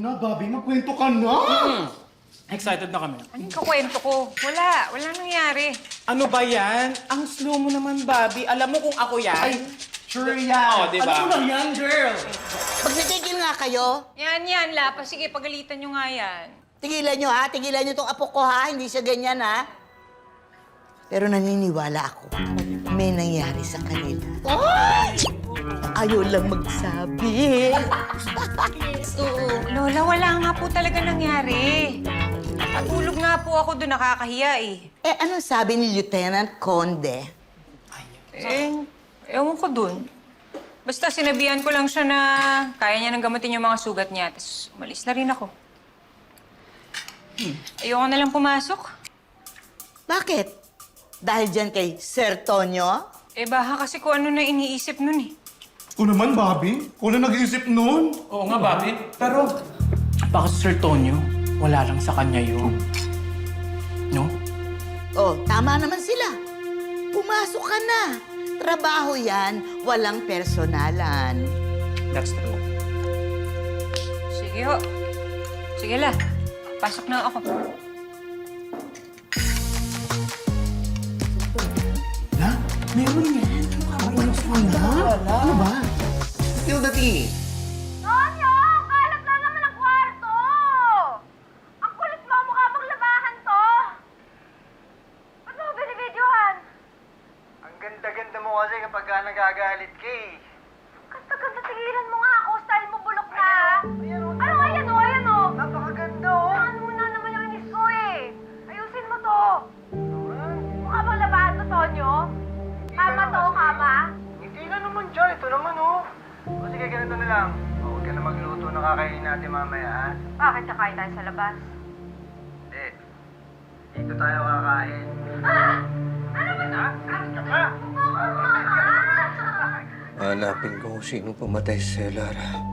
na, Bobby? Magkwento ka na! Excited na kami. Anong kakwento ko? Wala nangyari. Ano ba yan? Ang slow mo naman, Bobby. Alam mo kung ako yan? Ay, sure yan. Oh, diba? Ano lang yan, girl? Magsitigil nga kayo. Yan, Lapa. Sige, pagalitan nyo nga yan. Tigilan nyo, ha? Tigilan nyo tong apo ko, ha? Hindi siya ganyan, ha? Pero naniniwala ako. May nangyari sa kanila. Ay! Ayaw lang magsabi. Oo. Lola, wala nga po talaga nangyari. Natulog nga po ako doon, nakakahiya eh. Anong sabi ni Lieutenant Conde? Ewan ko doon. Basta sinabihan ko lang siya na kaya niya nang gamutin yung mga sugat niya. Tapos umalis na rin ako. Ayoko na lang pumasok. Bakit? Dahil dyan kay Sir Tonyo? Baka kasi kung ano na iniisip nun eh. Ikaw naman, Bobby. Ikaw na nag-iisip nun. Oo nga, Bobby. Pero baka si Sir Tonyo, wala lang sa kanya yun. No? Oh, tama naman sila. Pumasok ka na. Trabaho yan, walang personalan. That's true. Sige ho. Sige la. Pasok na ako. Na? Meron yan. Ano ba? Spill the tea. Tonyo! Kalat na naman ang kwarto! Ang kulit mo, mukha bang labahan to? Ba't mo binibidyohan? Ang ganda-ganda mo kasi kapag ka nagagalit ka eh. Ganda-ganda, tigilan mo nga ako. Style mo bulok na. Ano, ayan o. Napakaganda oh! Ano mo na naman yung inis ko eh. Ayusin mo to. Mukha bang labahan to, Tonyo? Kama to, kama? Hindi na naman dyan. Ito naman oh. O sige, ganito na lang. Huwag ka na magluto na kakainin natin mamaya ha. Bakit kakain tayo sa labas? Hindi. Dito tayo kakain. Ano ba to? Tsaka! Hanapin ko kung sino pumatay sa Lara.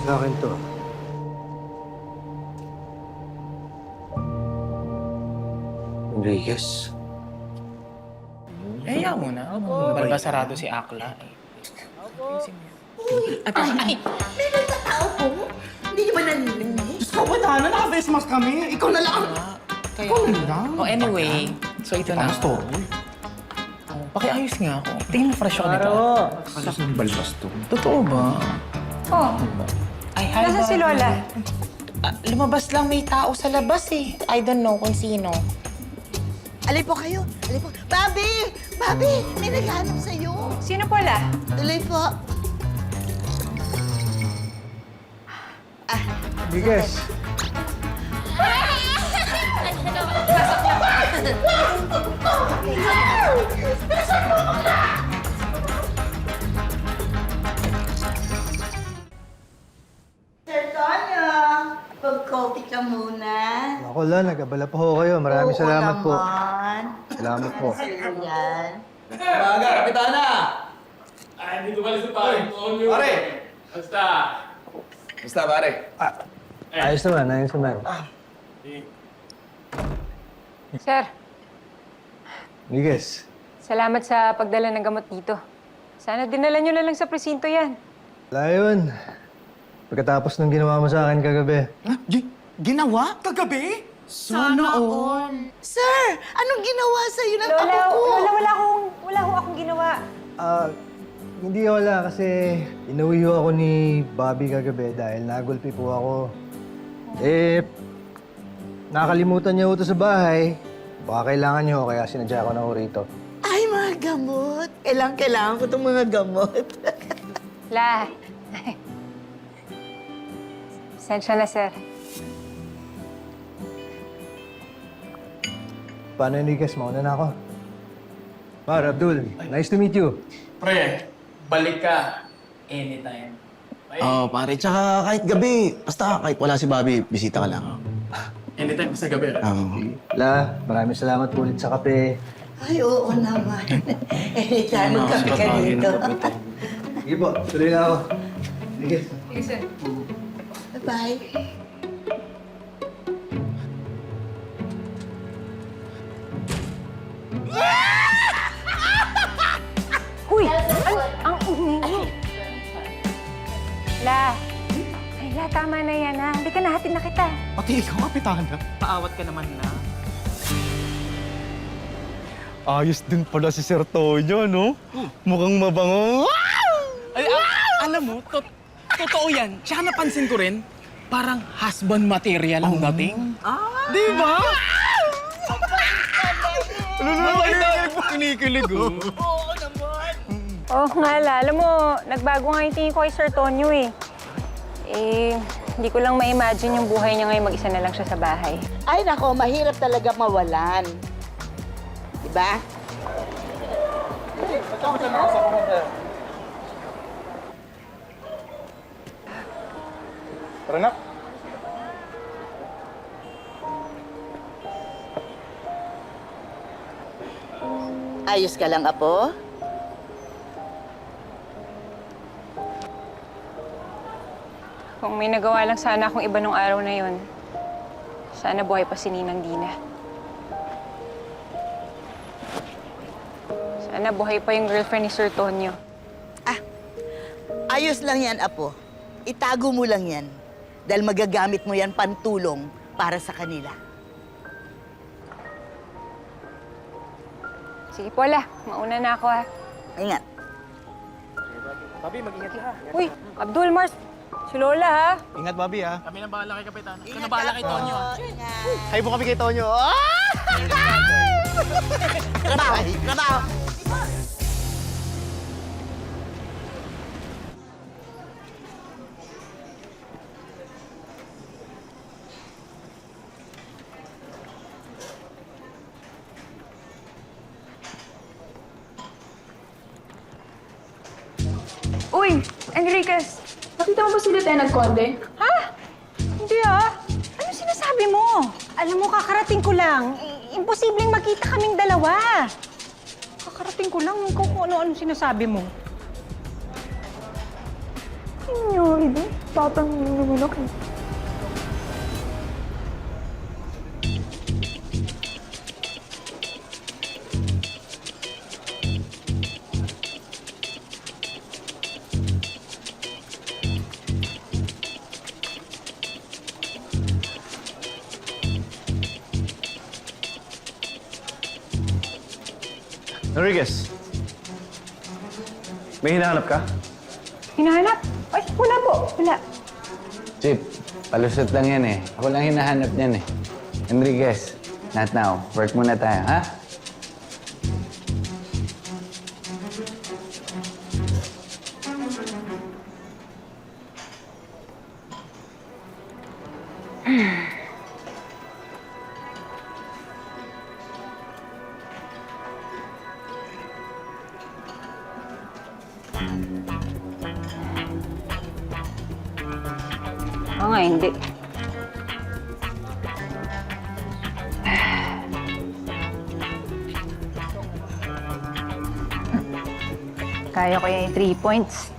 Sa akin to. Enriquez. Kaya mo na. Balbasarado si Akla. Ay, may nagtatao po. Hindi niyo ba naninig? Diyos ko, wala na. Naka-face mask kami. Ikaw na lang. Ikaw na lang. Oh, anyway. So, ito na. Ang story. Oh, pakiayos nga ako. Tingin na fresh ako nito. Kalas ng balbas to. Totoo ba? Oh, Ay, hi, nasa si Bobby. Lola? Lumabas lang may tao sa labas eh. I don't know kung sino. Alay po kayo. Alay po. Bobby! Bobby! May naghanap sa'yo. Sino po la? Tuloy po. Bigas. Sir Tonyo, pag-coffee ka muna. Ako lang, nag-abala pa ho kayo. Maraming salamat po. naman. Salamat po. Sa'yo yan. Umaga, Kapitana! Ay, hindi ko pala sa pare. Pare! Basta! Basta, pare. Ayos naman, ayos naman. Sir, Bigas. salamat sa pagdala ng gamot dito. Sana dinala nyo na lang sa presinto yan. Wala yun. Pagkatapos ng ginawa mo sa akin kagabi. Ginawa? Kagabi? Sana all. Sir, anong ginawa sa'yo ng Lola, apo ko? wala ho akong ginawa. Hindi wala kasi inuwi ho ako ni Bobby kagabi dahil nagulpi po ako. Nakalimutan niya ho ito sa bahay. Baka kailangan niyo ho, kaya sinadya ko na ho rito. Ay, mga gamot. Kailangan ko itong mga gamot. La. Sensya na, sir. Paano Enriquez? Mauna na ako. Mar, Abdul, nice to meet you. Pre, balik ka anytime. Oo, pare. Tsaka kahit gabi, basta kahit wala si Bobby, bisita ka lang. Anytime sa gabi. La, maraming salamat po ulit sa kape. Ay, oo naman. Anytime magkape ka dito. Sige po, tuloy na ako. Sige. Sige, sir. Bye-bye. Uy! Ang ingay. La. Ay, La, tama na yan, ha? Hindi ka nahatid na kita. Pati ikaw, Kapitana. Paawat ka naman na. Ayos din pala si Sir Tonyo, no? Mukhang mabango. Ay, alam mo, totoo yan. Tsaka napansin ko rin, parang husband material ang dating. Di ba? Kinikilig, oh. Oo nga, La. Alam mo, nagbago nga yung tingin ko kay Sir Tonyo, eh. Hindi ko lang ma-imagine yung buhay niya ngayon mag-isa na lang siya sa bahay. Ay, nako, mahirap talaga mawalan. Diba? Tara na. Ayos ka lang, Apo? Kung may nagawa lang sana akong iba nung araw na yon, sana buhay pa si Ninang Dina. Sana buhay pa yung girlfriend ni Sir Tonyo. Ayos lang yan, Apo. Itago mo lang yan. Dahil magagamit mo yan pantulong para sa kanila. Sige po, La. Mauna na ako, ha. Ingat. Papi, mag-ingat ka. Uy, Abdul, Mars. Si Lola, ha? Ingat, Bobby, ha? Kami na bahala kay Kapitan. Ikaw na bahala kay Tonyo. Ingat. Kayo po kami kay Tonyo. Trabaho! Trabaho! Uy, Enriquez! Nakita mo ba si Lieutenant Conde? Ha? Hindi, ha? Ano sinasabi mo? Alam mo, kakarating ko lang. Imposibleng magkita kaming dalawa. Kakarating ko lang. Kung ano-ano sinasabi mo. Hindi. Tatangin naman ako. Enriquez, may hinahanap ka? Hinahanap? Ay, wala po. Wala. Chip, palusot lang yan eh. Ako lang hinahanap niyan eh. Enriquez, not now. Work muna tayo, ha? Oo nga, hindi. Kaya ko yung 3 points.